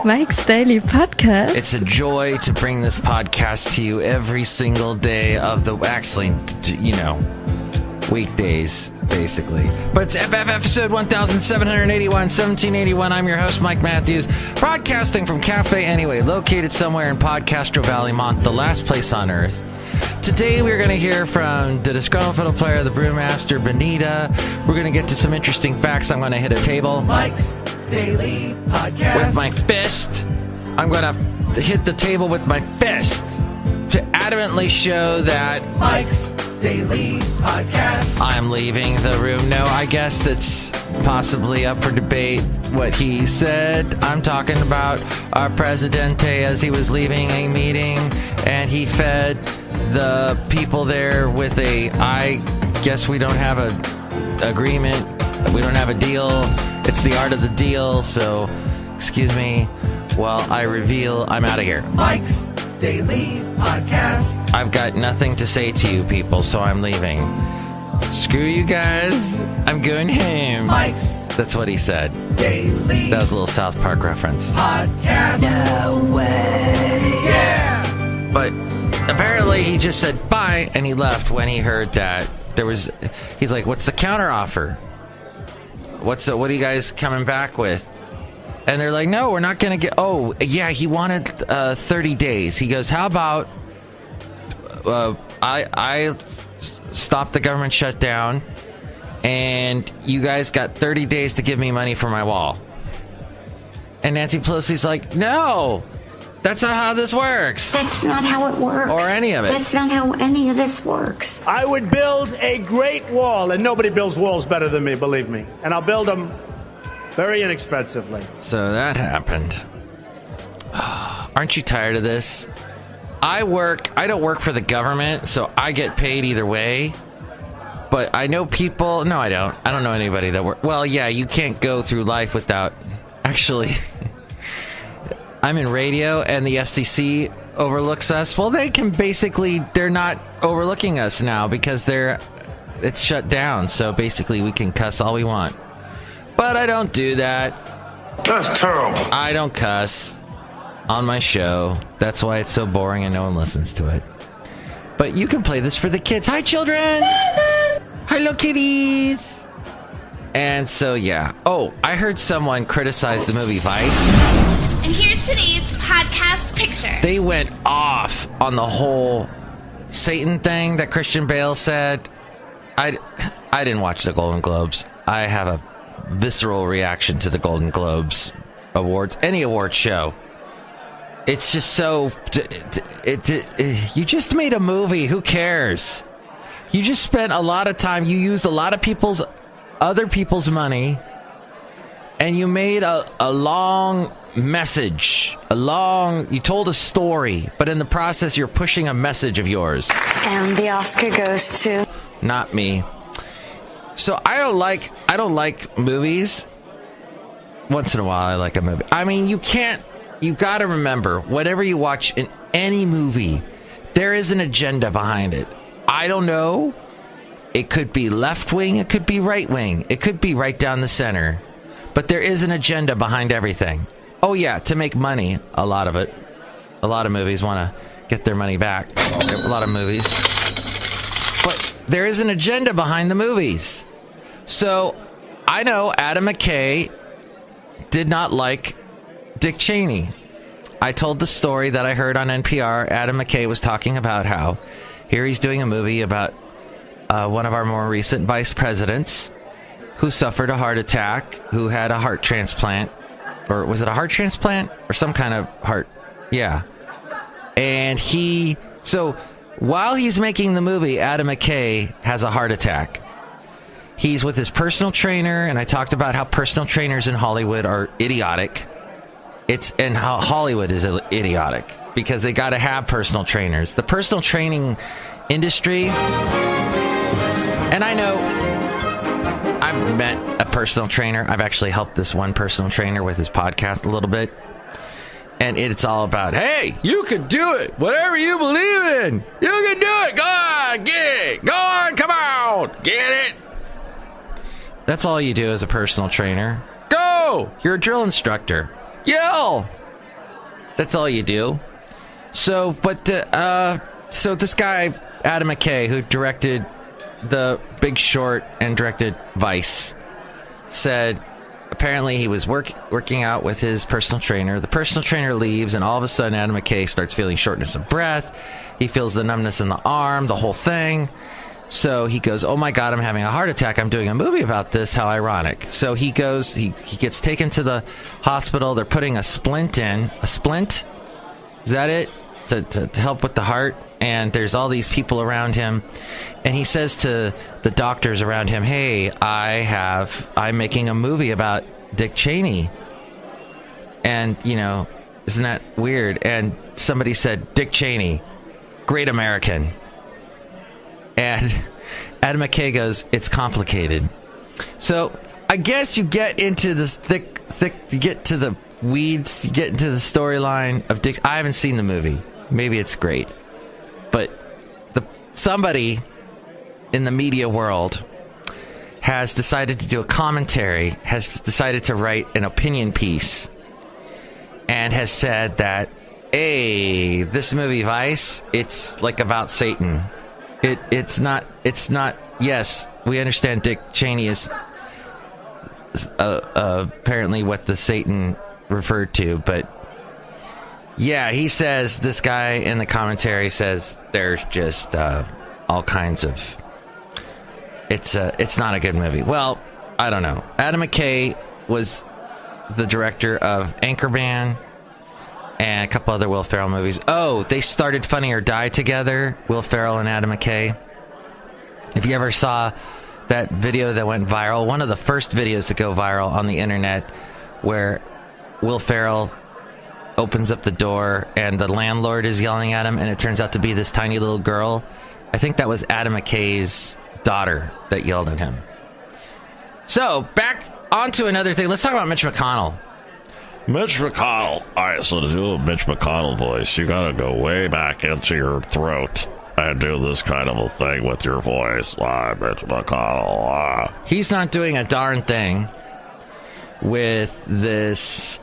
Mike's Daily Podcast. It's a joy to bring this podcast to you every single day of the, actually, weekdays, basically. But it's FF episode 1781, 1781. I'm your host, Mike Matthews, broadcasting from Café Anyway, located somewhere in Podcastro Valley, Mont, the last place on earth. Today we're going to hear from the Disgruntled Fiddle Player, the Brewmaster, Benita. We're going to get to some interesting facts. I'm going to hit a table. Mike's Daily Podcast. With my fist. I'm going to hit the table with my fist to adamantly show that Mike's Daily Podcast. I'm leaving the room. No, I guess it's possibly up for debate what he said. I'm talking about our Presidente as he was leaving a meeting, and he fed the people there with I guess we don't have a agreement. We don't have a deal. It's the art of the deal. So, excuse me while I reveal I'm out of here. Mike's Daily Podcast. I've got nothing to say to you people, so I'm leaving. Screw you guys. I'm going home. Mike's That's what he said. Daily. That was a little South Park reference. Podcast. No way. Yeah. But apparently he just said bye and he left when he heard that he's like, what's the counter offer? What are you guys coming back with? And they're like, no, we're not going to get... Oh, yeah, he wanted 30 days. He goes, how about I stop the government shutdown and you guys got 30 days to give me money for my wall. And Nancy Pelosi's like, no, that's not how this works. That's not how it works. Or any of it. That's not how any of this works. I would build a great wall, and nobody builds walls better than me, believe me. And I'll build them very inexpensively. So that happened. Aren't you tired of this? I don't work for the government, so I get paid either way. But I know people... No, I don't. I don't know anybody that works... Well, yeah, you can't go through life without... Actually... I'm in radio and the FCC overlooks us. Well, they're not overlooking us now because it's shut down. So basically we can cuss all we want. But I don't do that. That's terrible. I don't cuss on my show. That's why it's so boring and no one listens to it. But you can play this for the kids. Hi, children. Hello, kitties. And so, yeah. Oh, I heard someone criticize the movie Vice. And here's today's podcast picture. They went off on the whole Satan thing that Christian Bale said. I didn't watch the Golden Globes. I have a visceral reaction to the Golden Globes awards, any award show. It's just so... you just made a movie. Who cares? You just spent a lot of time. You used a lot of other people's money, and you made a long... message. You told a story, but in the process you're pushing a message of yours. And the Oscar goes to... Not me. So I don't like movies. Once in a while I like a movie. I mean, you gotta remember, whatever you watch in any movie, there is an agenda behind it. I don't know. It could be left wing, it could be right wing, it could be right down the center. But there is an agenda behind everything. Oh, yeah, to make money, a lot of it. A lot of movies want to get their money back. A lot of movies. But there is an agenda behind the movies. So, I know Adam McKay did not like Dick Cheney. I told the story that I heard on NPR. Adam McKay was talking about how here he's doing a movie about one of our more recent vice presidents who suffered a heart attack, who had a heart transplant. Or was it a heart transplant? Or some kind of heart? Yeah. And so while he's making the movie, Adam McKay has a heart attack. He's with his personal trainer, and I talked about how personal trainers in Hollywood are idiotic. And how Hollywood is idiotic because they got to have personal trainers. The personal training industry, and I know I've met a personal trainer. I've actually helped this one personal trainer with his podcast a little bit. And it's all about, hey, you can do it. Whatever you believe in, you can do it. Go on, get it. Go on, come on. don't get it. That's all you do as a personal trainer. Go! You're a drill instructor. Yell! That's all you do. So, so this guy, Adam McKay, who directed The Big Short and directed Vice, said apparently he was working out with his personal trainer. The personal trainer leaves, and all of a sudden Adam McKay starts feeling shortness of breath. He feels the numbness in the arm, the whole thing. So he goes, oh my God, I'm having a heart attack. I'm doing a movie about this. How ironic. So he goes, he gets taken to the hospital. They're putting a splint in. A splint? Is that it? To help with the heart. And there's all these people around him. And he says to the doctors around him, hey, I'm making a movie about Dick Cheney. And, you know, isn't that weird? And somebody said, Dick Cheney, great American. And Adam McKay goes, it's complicated. So I guess you get into this thick, you get to the weeds, you get into the storyline of Dick. I haven't seen the movie. Maybe it's great. But somebody in the media world has decided to do a commentary, has decided to write an opinion piece, and has said that, hey, this movie Vice, it's like about Satan. It's not, yes, we understand Dick Cheney is apparently what the Satan referred to, but yeah, he says, this guy in the commentary says there's just all kinds of, it's not a good movie. Well, I don't know. Adam McKay was the director of Anchorman and a couple other Will Ferrell movies. Oh, they started Funny or Die together, Will Ferrell and Adam McKay. If you ever saw that video that went viral, one of the first videos to go viral on the internet, where Will Ferrell opens up the door and the landlord is yelling at him, and it turns out to be this tiny little girl. I think that was Adam McKay's daughter that yelled at him. So, back onto another thing. Let's talk about Mitch McConnell. Mitch McConnell. All right, so to do a Mitch McConnell voice, you gotta go way back into your throat and do this kind of a thing with your voice. Mitch McConnell. He's not doing a darn thing with this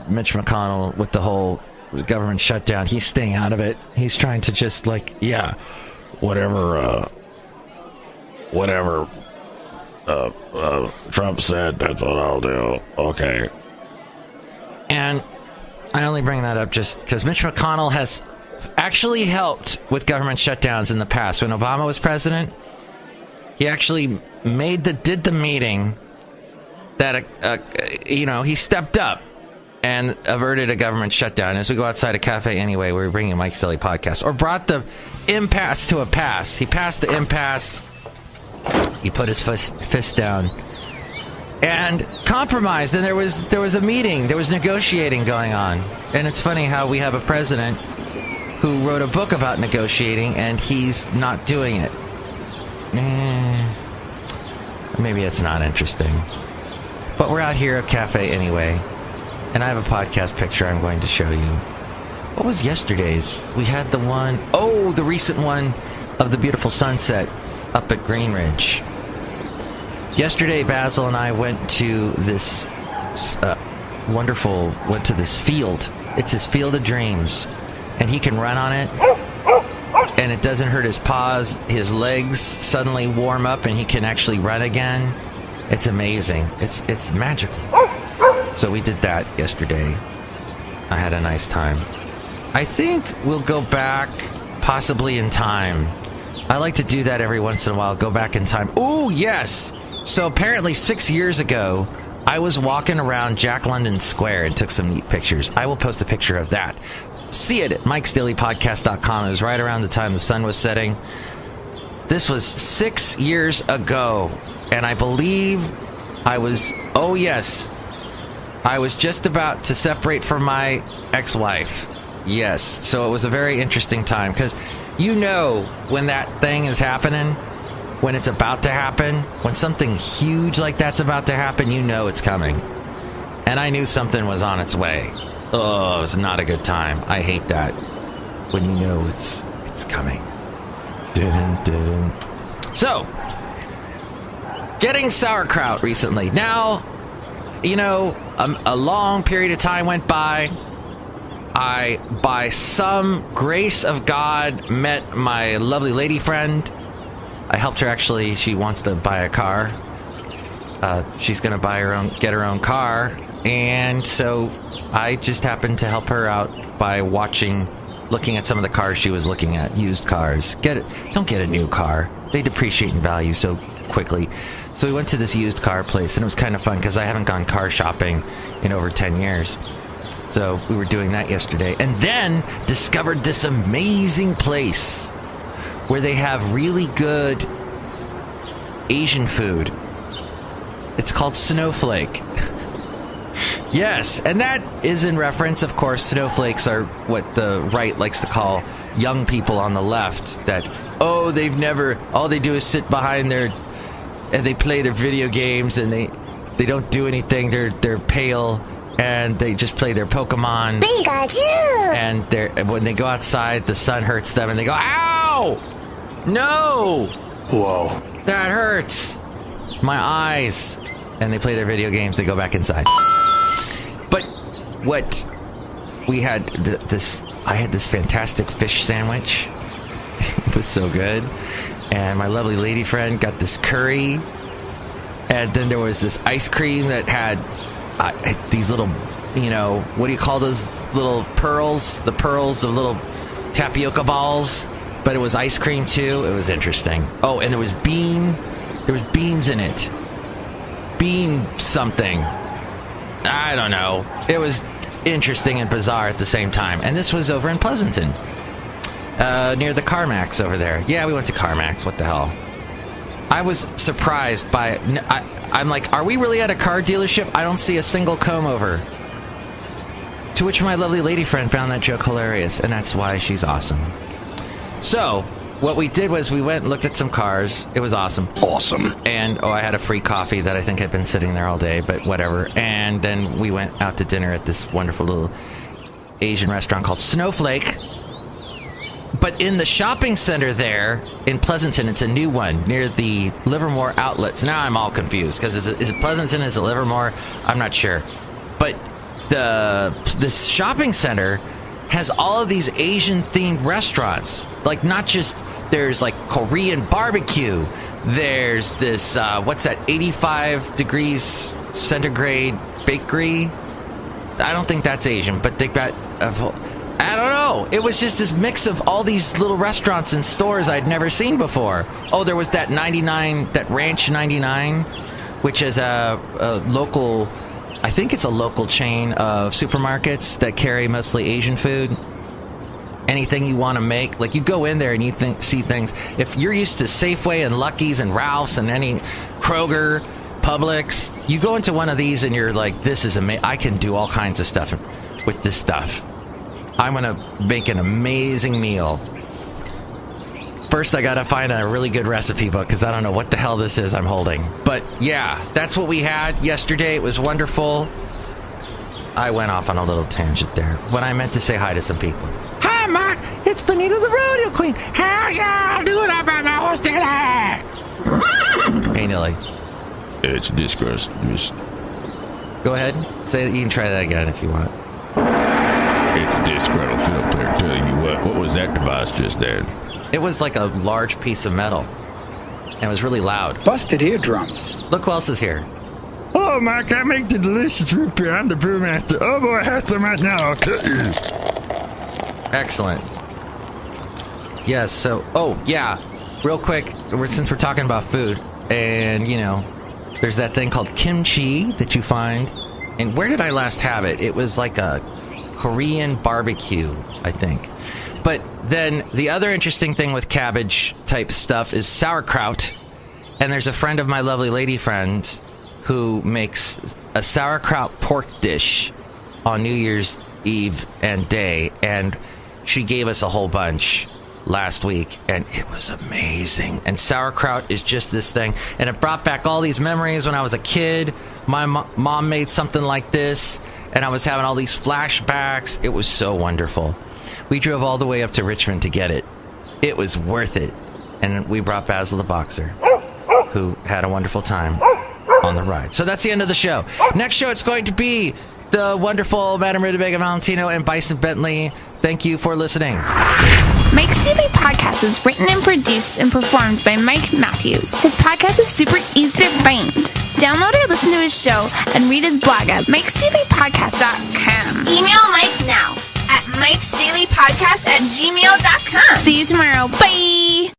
Mitch McConnell, with the whole government shutdown. He's staying out of it. He's trying to just whatever Trump said, that's what I'll do. Okay. And I only bring that up just because Mitch McConnell has actually helped with government shutdowns in the past. When Obama was president, he actually did the meeting that, he stepped up and averted a government shutdown. As we go outside of Café Anyway, we're bringing Mike's Daily Podcast, or brought the impasse to a pass. He passed the impasse. He put his fist down and compromised. And there was a meeting. There was negotiating going on. And it's funny how we have a president who wrote a book about negotiating, and he's not doing it. Maybe it's not interesting. But we're out here at Café Anyway, and I have a podcast picture I'm going to show you. What was yesterday's? We had the recent one of the beautiful sunset up at Green Ridge. Yesterday, Basil and I went to this field. It's his field of dreams, and he can run on it, and it doesn't hurt his paws. His legs suddenly warm up, and he can actually run again. It's amazing. It's magical. So we did that yesterday. I had a nice time. I think we'll go back, possibly in time. I like to do that every once in a while, go back in time. Oh, yes! So apparently 6 years ago, I was walking around Jack London Square and took some neat pictures. I will post a picture of that. See it at mikesdailypodcast.com. It was right around the time the sun was setting. This was 6 years ago, and I believe I was just about to separate from my ex-wife. Yes, so it was a very interesting time, because you know when that thing is happening, when it's about to happen, when something huge like that's about to happen, you know it's coming. And I knew something was on its way. Oh, it was not a good time. I hate that, when you know it's coming. So, getting sauerkraut recently. Now, you know, a long period of time went by. I, by some grace of God, met my lovely lady friend. I helped her, actually. She wants to buy a car. She's going to get her own car. And so I just happened to help her out by looking at some of the cars she was looking at, used cars. Don't get a new car. They depreciate in value so quickly. So we went to this used car place, and it was kind of fun because I haven't gone car shopping in over 10 years. So we were doing that yesterday, and then discovered this amazing place where they have really good Asian food. It's called Snowflake. Yes, and that is in reference, of course, snowflakes are what the right likes to call young people on the left, that, all they do is sit behind and they play their video games, and they don't do anything, they're pale, and they just play their Pokemon. Pikachu! And when they go outside, the sun hurts them, and they go, ow! No! Whoa. That hurts. My eyes. And they play their video games, they go back inside. But what we had, I had this fantastic fish sandwich. It was so good. And my lovely lady friend got this curry. And then there was this ice cream that had these little, what do you call those little pearls? The little tapioca balls. But it was ice cream too. It was interesting. Oh, and there was beans in it. Bean something. I don't know. It was interesting and bizarre at the same time. And this was over in Pleasanton. Near the CarMax over there. Yeah, we went to CarMax. What the hell? I was surprised by... I'm like, are we really at a car dealership? I don't see a single comb over. To which my lovely lady friend found that joke hilarious. And that's why she's awesome. So... what we did was we went and looked at some cars. It was awesome. Awesome. And, I had a free coffee that I think had been sitting there all day, but whatever. And then we went out to dinner at this wonderful little Asian restaurant called Snowflake. But in the shopping center there in Pleasanton, it's a new one near the Livermore outlets. Now I'm all confused because is it Pleasanton? Is it Livermore? I'm not sure. But this shopping center has all of these Asian-themed restaurants. Like, not just... There's, like, Korean barbecue. There's this, 85 degrees centigrade bakery. I don't think that's Asian, but they've got... I don't know. It was just this mix of all these little restaurants and stores I'd never seen before. Oh, there was that Ranch 99, which is a local... I think it's a local chain of supermarkets that carry mostly Asian food. Anything you want to make, like you go in there and you see things. If you're used to Safeway and Lucky's and Ralph's and any Kroger, Publix, you go into one of these and you're like, this is amazing. I can do all kinds of stuff with this stuff. I'm going to make an amazing meal. First, I got to find a really good recipe book because I don't know what the hell this is I'm holding. But yeah, that's what we had yesterday. It was wonderful. I went off on a little tangent there when I meant to say hi to some people. Hi, Mark. It's Benita the Rodeo Queen. How's y'all doing up at my horse today? Hey, Nilly. It's disgruntled. Go ahead. Say that. You can try that again if you want. It's Disgruntled Fiddle Player. Tell you what was that device just then? It was like a large piece of metal. And it was really loud. Busted eardrums. Look who else is here. Oh, Mark, I make the delicious root beer. I'm the brewmaster. Oh, boy, I have some right now. Excellent. Yes, so... Oh, yeah. Real quick, since we're talking about food, and, there's that thing called kimchi that you find. And where did I last have it? It was like a Korean barbecue, I think. But then the other interesting thing with cabbage type stuff is sauerkraut. And there's a friend of my lovely lady friend who makes a sauerkraut pork dish on New Year's Eve and day. And she gave us a whole bunch last week, and it was amazing. And sauerkraut is just this thing. And it brought back all these memories when I was a kid. My mom made something like this, and I was having all these flashbacks. It was so wonderful. We drove all the way up to Richmond to get it. It was worth it. And we brought Basil the Boxer. who had a wonderful time on the ride. So that's the end of the show. Next show, it's going to be the wonderful Madame Rootabega, Valentino, and Bison Bentley. Thank you for listening. Mike's Daily Podcast is written and produced and performed by Mike Matthews. His podcast is super easy to find. Download or listen to his show and read his blog at mikesdailypodcast.com. Email Mike now at mikesdailypodcast@gmail.com. See you tomorrow. Bye!